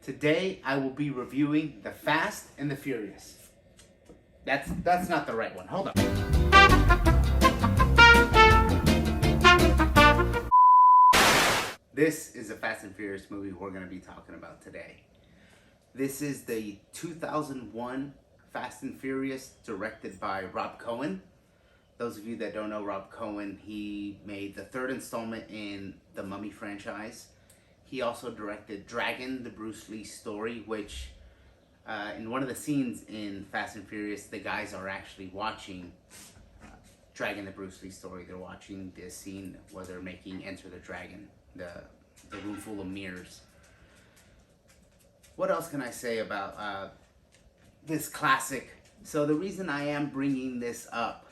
Today I will be reviewing The Fast and the Furious. That's not the right one. Hold on. This is a Fast and Furious movie we're going to be talking about today. This is the 2001 Fast and Furious, directed by Rob Cohen. Those of you that don't know Rob Cohen, he made the third installment in the Mummy franchise. He also directed Dragon, the Bruce Lee story, which in one of the scenes in Fast and Furious, the guys are actually watching Dragon, the Bruce Lee story. They're watching this scene where they're making Enter the Dragon, the room full of mirrors. What else can I say about this classic? So the reason I am bringing this up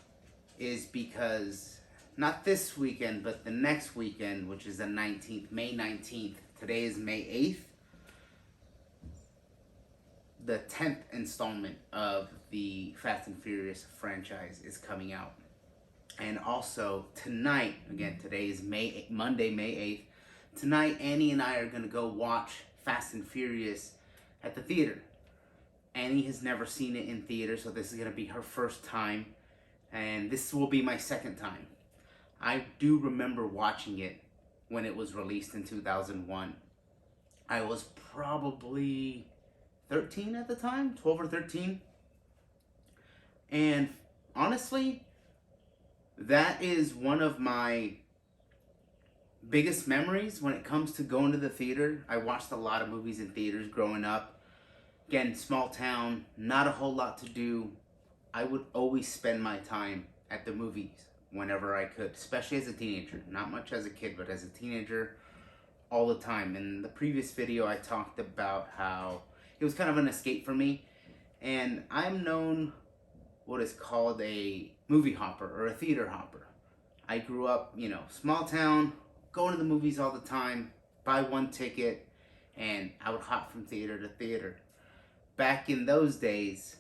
is because not this weekend, but the next weekend, which is the 19th, May 19th. Today is May 8th. The 10th installment of the Fast and Furious franchise is coming out. And also tonight, again, today is Monday, May 8th. Tonight, Annie and I are going to go watch Fast and Furious at the theater. Annie has never seen it in theater, so this is going to be her first time. And this will be my second time. I do remember watching it when it was released in 2001. I was probably 13 at the time, 12 or 13. And honestly, that is one of my biggest memories when it comes to going to the theater. I watched a lot of movies in theaters growing up. Again, small town, not a whole lot to do. I would always spend my time at the movies whenever I could, especially as a teenager. Not much as a kid, but as a teenager, all the time. In the previous video, I talked about how it was kind of an escape for me. And I'm known what is called a movie hopper or a theater hopper. I grew up, small town, going to the movies all the time, buy one ticket, and I would hop from theater to theater. Back in those days,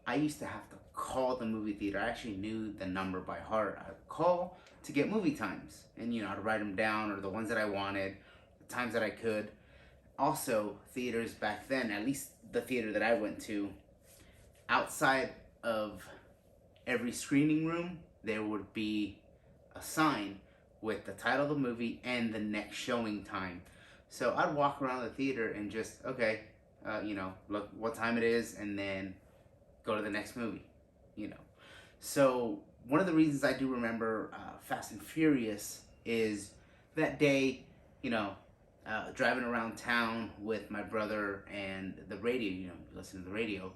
I used to have to call the movie theater. I actually knew the number by heart. I'd call to get movie times. And, I'd write them down, or the ones that I wanted, the times that I could. Also, theaters back then, at least the theater that I went to, outside of every screening room, there would be a sign with the title of the movie and the next showing time. So I'd walk around the theater and just, look what time it is, and then go to the next movie, So one of the reasons I do remember Fast and Furious is that day, driving around town with my brother and the radio, listening to the radio,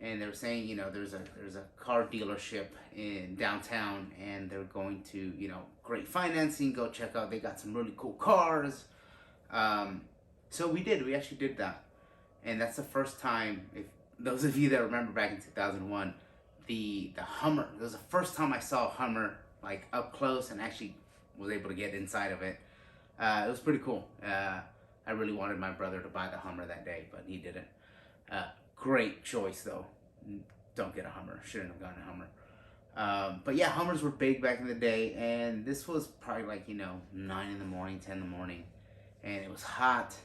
and they were saying, there's a car dealership in downtown, and they're going to, great financing, go check out, they got some really cool cars. So we actually did that. And that's the first time, if those of you that remember back in 2001, the Hummer, it was the first time I saw a Hummer like up close and actually was able to get inside of it. It was pretty cool. I really wanted my brother to buy the Hummer that day, but he didn't. Great choice though. Don't get a Hummer. Shouldn't have gotten a Hummer. But yeah, Hummers were big back in the day, and this was probably like 9 in the morning, 10 in the morning, and it was hot.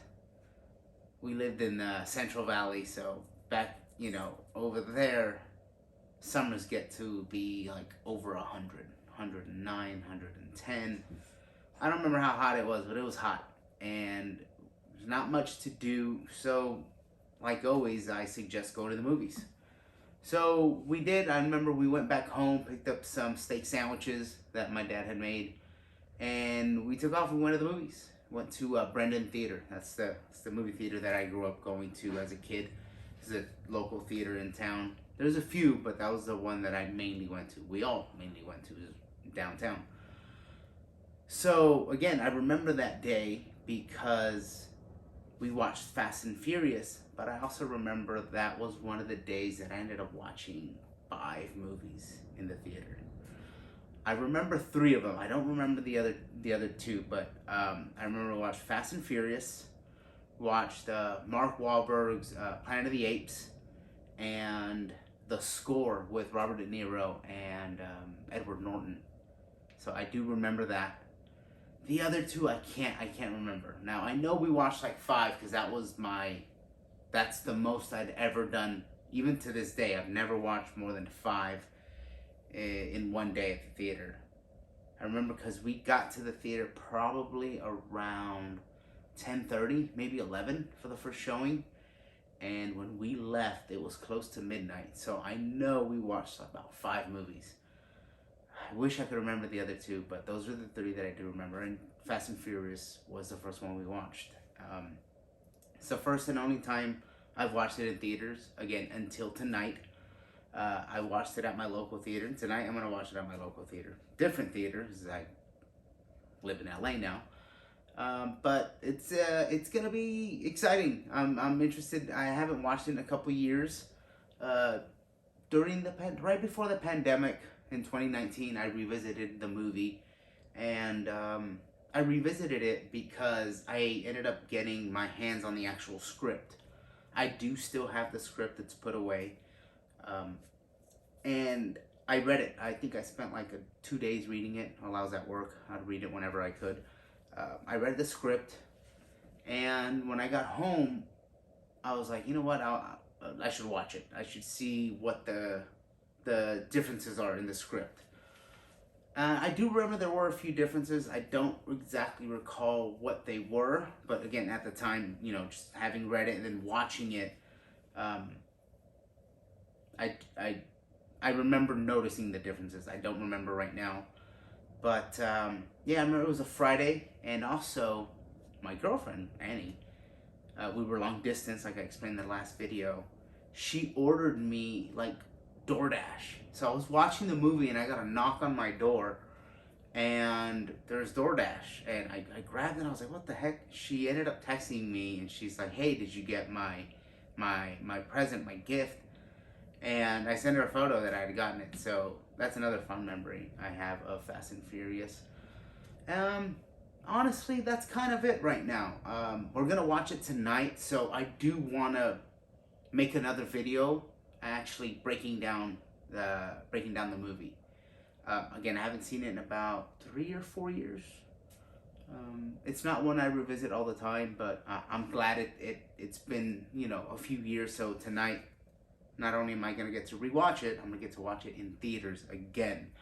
We lived in the Central Valley, so back, over there, summers get to be like over 100, 109, 110. I don't remember how hot it was, but it was hot. And there's not much to do, so like always, I suggest go to the movies. So we did. I remember we went back home, picked up some steak sandwiches that my dad had made, and we took off and went to the movies. Went to Brendan Theater. That's the movie theater that I grew up going to as a kid. It's a local theater in town. There's a few, but that was the one that I mainly went to. We all mainly went to, downtown. So again, I remember that day because we watched Fast and Furious, but I also remember that was one of the days that I ended up watching 5 movies in the theater. I remember 3 of them. I don't remember the other 2, but I remember I watched Fast and Furious, watched Mark Wahlberg's Planet of the Apes, and The Score with Robert De Niro and Edward Norton. So I do remember that. The other 2 I can't remember. Now I know we watched like 5 because that was my That's the most I'd ever done. Even to this day, I've never watched more than 5 in one day at the theater. I remember because we got to the theater probably around 10:30, maybe 11 for the first showing. And when we left, it was close to midnight. So I know we watched about 5 movies. I wish I could remember the other 2, but those are the 3 that I do remember. And Fast and Furious was the first one we watched. It's the first and only time I've watched it in theaters, again, until tonight. I watched it at my local theater. Tonight I'm going to watch it at my local theater. Different theater, because I live in LA now. But it's going to be exciting. I'm interested. I haven't watched it in a couple years. Right before the pandemic in 2019, I revisited the movie. And I revisited it because I ended up getting my hands on the actual script. I do still have the script that's put away. And I read it. I think I spent like 2 days reading it while I was at work. I'd read it whenever I could. I read the script, and when I got home, I was like, you know what? I should watch it. I should see what the differences are in the script. I do remember there were a few differences. I don't exactly recall what they were, but again, at the time, just having read it and then watching it, I remember noticing the differences. I don't remember right now, but yeah, I remember it was a Friday, and also my girlfriend Annie, we were long distance, like I explained in the last video. She ordered me like DoorDash. So I was watching the movie and I got a knock on my door, and there's DoorDash, and I grabbed it and I was like, what the heck? She ended up texting me and she's like, hey, did you get my present, my gift? And I sent her a photo that I had gotten it. So that's another fun memory I have of Fast and Furious. Honestly, that's kind of it right now. We're gonna watch it tonight, so I do want to make another video actually breaking down the movie. Again, I haven't seen it in about 3 or 4 years. It's not one I revisit all the time, but I'm glad it's been a few years. So tonight, not only am I gonna get to rewatch it, I'm gonna get to watch it in theaters again.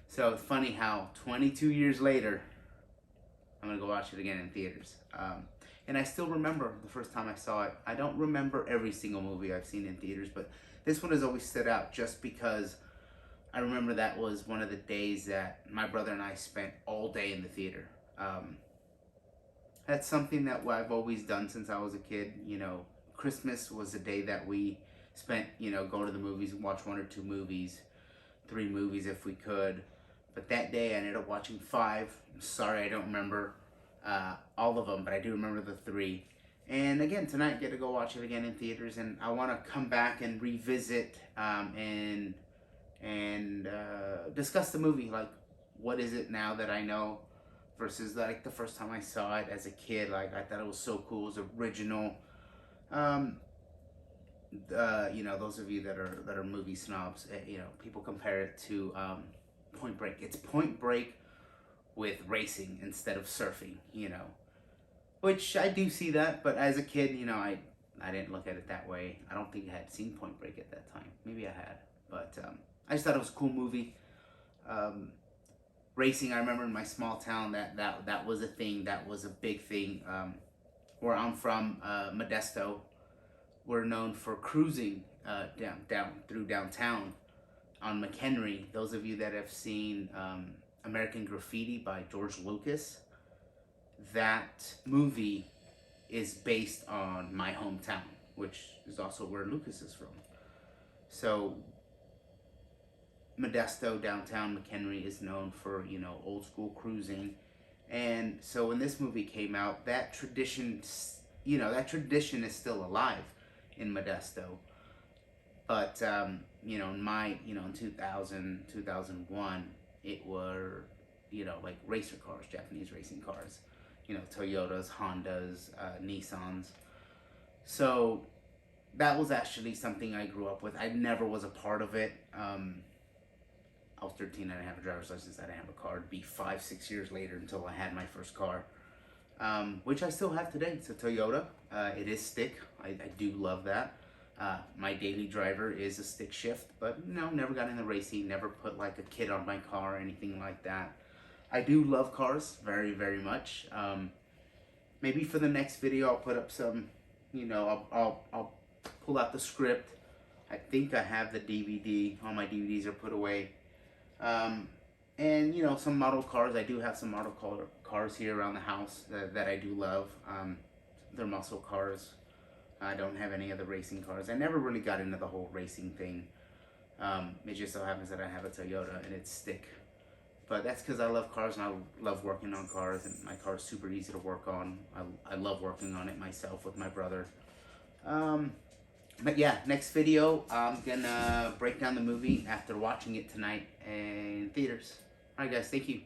So it's funny how 22 years later, I'm gonna go watch it again in theaters. And I still remember the first time I saw it. I don't remember every single movie I've seen in theaters, but this one has always stood out just because I remember that was one of the days that my brother and I spent all day in the theater. That's something that I've always done since I was a kid. Christmas was a day that we spent, going to the movies and watch 1 or 2 movies, 3 movies if we could. But that day I ended up watching 5. I'm sorry I don't remember all of them, but I do remember the 3. And again, tonight get to go watch it again in theaters, and I want to come back and revisit and discuss the movie. Like, what is it now that I know versus like the first time I saw it as a kid? Like, I thought it was so cool, it was original. Those of you that are movie snobs, people compare it to Point Break. It's Point Break with racing instead of surfing, which I do see that, but as a kid, I didn't look at it that way. I don't think I had seen Point Break at that time. Maybe I had, but I just thought it was a cool movie. Racing, I remember in my small town that was a thing, that was a big thing. Where I'm from, Modesto, we're known for cruising down through downtown on McHenry. Those of you that have seen American Graffiti by George Lucas, that movie is based on my hometown, which is also where Lucas is from. So Modesto, downtown McHenry is known for, old school cruising. And so when this movie came out, that tradition is still alive in Modesto. But, in 2000, 2001, it were, like racer cars, Japanese racing cars. Toyotas, Hondas, Nissans. So that was actually something I grew up with. I never was a part of it. I was 13, I didn't have a driver's license, I didn't have a car. It'd be 5-6 years later until I had my first car. which I still have today. It's a Toyota. It is stick. I do love that. My daily driver is a stick shift, but no, never got into racing, never put like a kit on my car or anything like that. I do love cars very, very much. Maybe for the next video, I'll put up some, I'll pull out the script. I think I have the DVD. All my DVDs are put away. And, some model cars. I do have some model cars here around the house that I do love. They're muscle cars. I don't have any other racing cars. I never really got into the whole racing thing. It just so happens that I have a Toyota and it's stick. But that's because I love cars and I love working on cars, and my car is super easy to work on. I love working on it myself with my brother. But yeah, next video, I'm gonna break down the movie after watching it tonight in theaters. Alright guys, thank you.